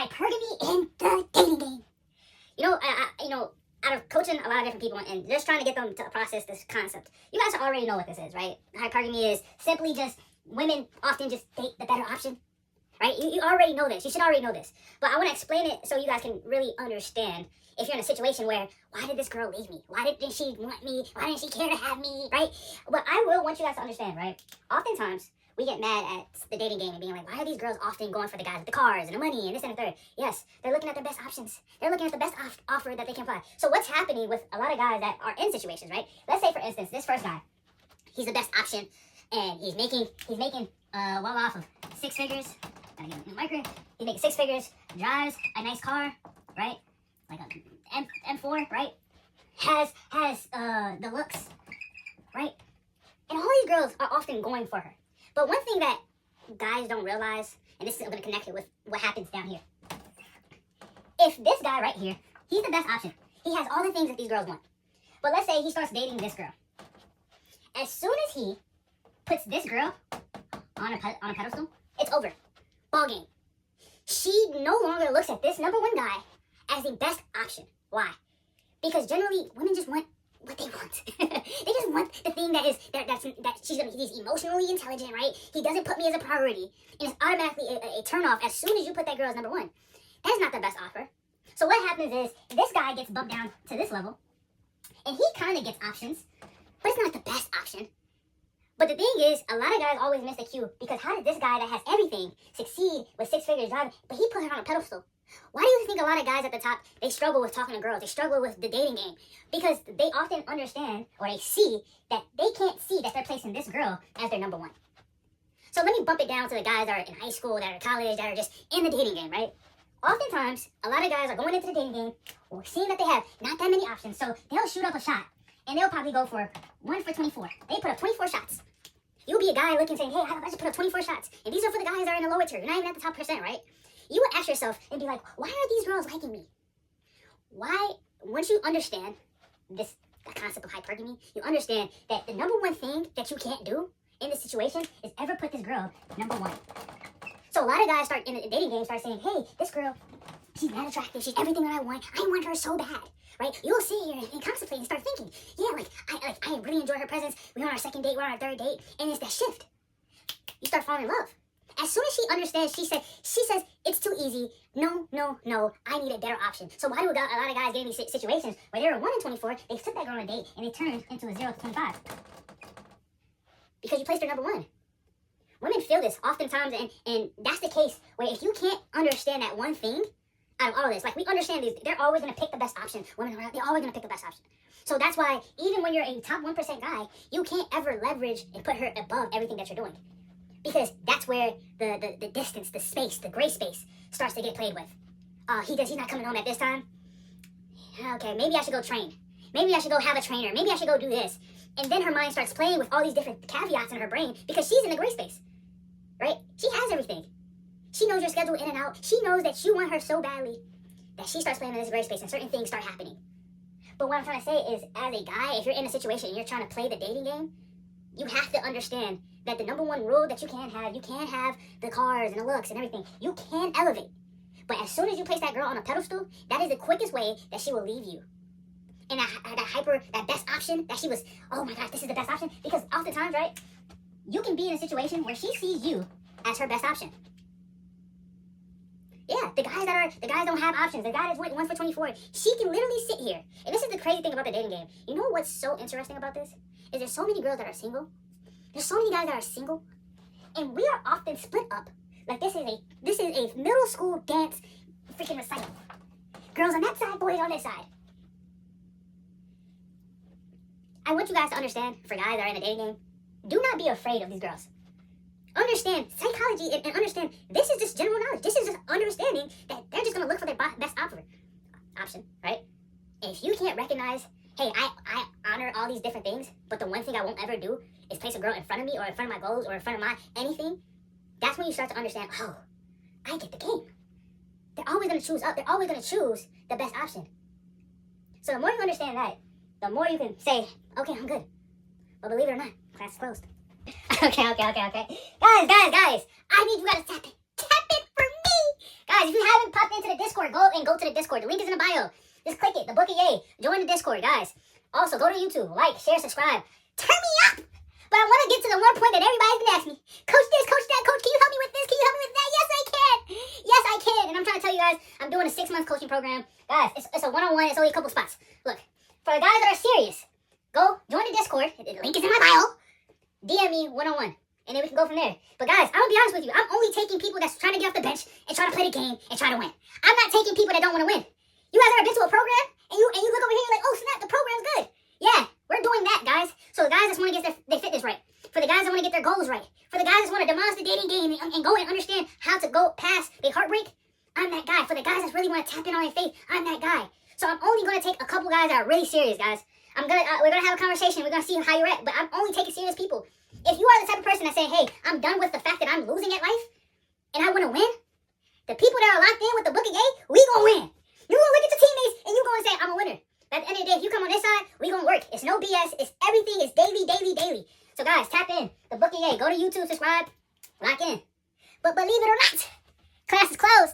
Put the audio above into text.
hypergamy in the dating game. Out of coaching a lot of different people and just trying to get them to process this concept, you guys already know what this is, right? Hypergamy is simply just women often just date the better option, right? You already know this. You should already know this. But I want to explain it so you guys can really understand if you're in a situation where, why did this girl leave me? Why didn't she want me? Why didn't she care to have me, right? But I will want you guys to understand, right? Oftentimes, we get mad at the dating game and being like, why are these girls often going for the guys with the cars and the money and this and the third? Yes, they're looking at their best options. They're looking at the best offer that they can find. So what's happening with a lot of guys that are in situations, right? Let's say, for instance, this first guy, he's the best option, and he's making well off of 6 figures. Gotta get a new micro. He's making 6 figures, drives a nice car, right? Like a M4, right? Has the looks, right? And all these girls are often going for her. But one thing that guys don't realize, and this is going to connect it with what happens down here. If this guy right here, he's the best option. He has all the things that these girls want. But let's say he starts dating this girl. As soon as he puts this girl on a pedestal, it's over. Ball game. She no longer looks at this number one guy as the best option. Why? Because generally, women just want what they want. They just want the thing that he's emotionally intelligent, right? He doesn't put me as a priority, and it's automatically a turn off as soon as you put that girl as number one. That's not the best offer. So what happens is this guy gets bumped down to this level, and he kind of gets options, but it's not the best option. But the thing is, a lot of guys always miss the cue, because how did this guy that has everything succeed with 6 figures driving, but he put her on a pedestal? Why do you think a lot of guys at the top, they struggle with talking to girls? They struggle with the dating game because they often understand, or they see, that they can't see that they're placing this girl as their number one. So let me bump it down to the guys that are in high school, that are in college, that are just in the dating game, right? Oftentimes, a lot of guys are going into the dating game or seeing that they have not that many options, so they'll shoot up a shot, and they'll probably go for 1 for 24. They put up 24 shots. You'll be a guy looking saying, hey, I just put up 24 shots, and these are for the guys that are in the lower tier. You're not even at the top percent, right? You would ask yourself and be like, why are these girls liking me? Why, once you understand the concept of hypergamy, you understand that the number one thing that you can't do in this situation is ever put this girl number one. So a lot of guys start in the dating game, start saying, hey, this girl, she's mad attractive, she's everything that I want her so bad, right? You'll sit here and contemplate and start thinking, yeah, I really enjoy her presence, we're on our second date, we're on our third date, and it's that shift. You start falling in love. As soon as she understands, she says, it's too easy. No, I need a better option. So why do a lot of guys get in these situations where they're a 1 in 24, they took that girl on a date, and they turned into a 0 to 25? Because you placed her number one. Women feel this oftentimes, and that's the case where if you can't understand that one thing out of all of this, like we understand these, they're always going to pick the best option. Women, they're always going to pick the best option. So that's why even when you're a top 1% guy, you can't ever leverage and put her above everything that you're doing. Because that's where the distance, the space, the gray space starts to get played with. He's not coming home at this time. Okay, maybe I should go train. Maybe I should go have a trainer. Maybe I should go do this. And then her mind starts playing with all these different caveats in her brain because she's in the gray space, right? She has everything. She knows your schedule in and out. She knows that you want her so badly that she starts playing in this gray space and certain things start happening. But what I'm trying to say is, as a guy, if you're in a situation and you're trying to play the dating game, you have to understand that the number one rule that you can't have the cars and the looks and everything. You can elevate. But as soon as you place that girl on a pedestal, that is the quickest way that she will leave you. And that best option, that she was, oh my gosh, this is the best option. Because oftentimes, right, you can be in a situation where she sees you as her best option. Yeah, the guys don't have options. The guy that's 1 for 24. She can literally sit here. And this is the crazy thing about the dating game. You know what's so interesting about this? Is there's so many girls that are single. There's so many guys that are single. And we are often split up. Like this is a middle school dance freaking recital. Girls on that side, boys on this side. I want you guys to understand, for guys that are in the dating game, do not be afraid of these girls. Understand psychology and understand this is just general knowledge. This is just understanding that they're just going to look for their best option, right? And if you can't recognize, hey, I honor all these different things, but the one thing I won't ever do is place a girl in front of me or in front of my goals or in front of my anything, that's when you start to understand, oh, I get the game. They're always going to choose up. They're always going to choose the best option. So the more you understand that, the more you can say, okay, I'm good. But believe it or not, class is closed. Okay. Guys, I need you guys to tap it for me. Guys, if you haven't popped into into the Discord, go to the Discord. The link is in the bio. Just click it. The Book of Yay. Join the Discord, guys. Also, go to YouTube. Like, share, subscribe. Turn me up! But I want to get to the one point that everybody's been asking me. Coach this, coach that, coach, can you help me with this? Can you help me with that? Yes, I can. Yes, I can. And I'm trying to tell you guys, I'm doing a 6-month coaching program. Guys, it's a one-on-one. It's only a couple spots. Look, for the guys that are serious, go join the Discord. The link is in my bio. DM me one-on-one. And then we can go from there. But guys, I'm going to be honest with you. I'm only taking people that's trying to get off the bench and trying to play the game and try to win. I'm not taking people that don't want to win. You guys ever been to a program and you look over here and you're like, oh snap, the program's good. Yeah, we're doing that, guys. So the guys that want to get their fitness right. For the guys that want to get their goals right. For the guys that want to demolish the dating game and go and understand how to go past the heartbreak. I'm that guy. For the guys that really want to tap in on their faith, I'm that guy. So I'm only going to take a couple guys that are really serious, guys. We're gonna have a conversation. We're gonna see how you're at. But I'm only taking serious people. If you are the type of person that's saying, hey, I'm done with the fact that I'm losing at life and I want to win, the people that are locked in with the Book of Yay, we gonna win. You gonna look at your teammates and you gonna say, I'm a winner. But at the end of the day, if you come on this side, we gonna work. It's no BS. It's everything. It's daily, daily, daily. So guys, tap in. The Book of Yay. Go to YouTube, subscribe, lock in. But believe it or not, class is closed.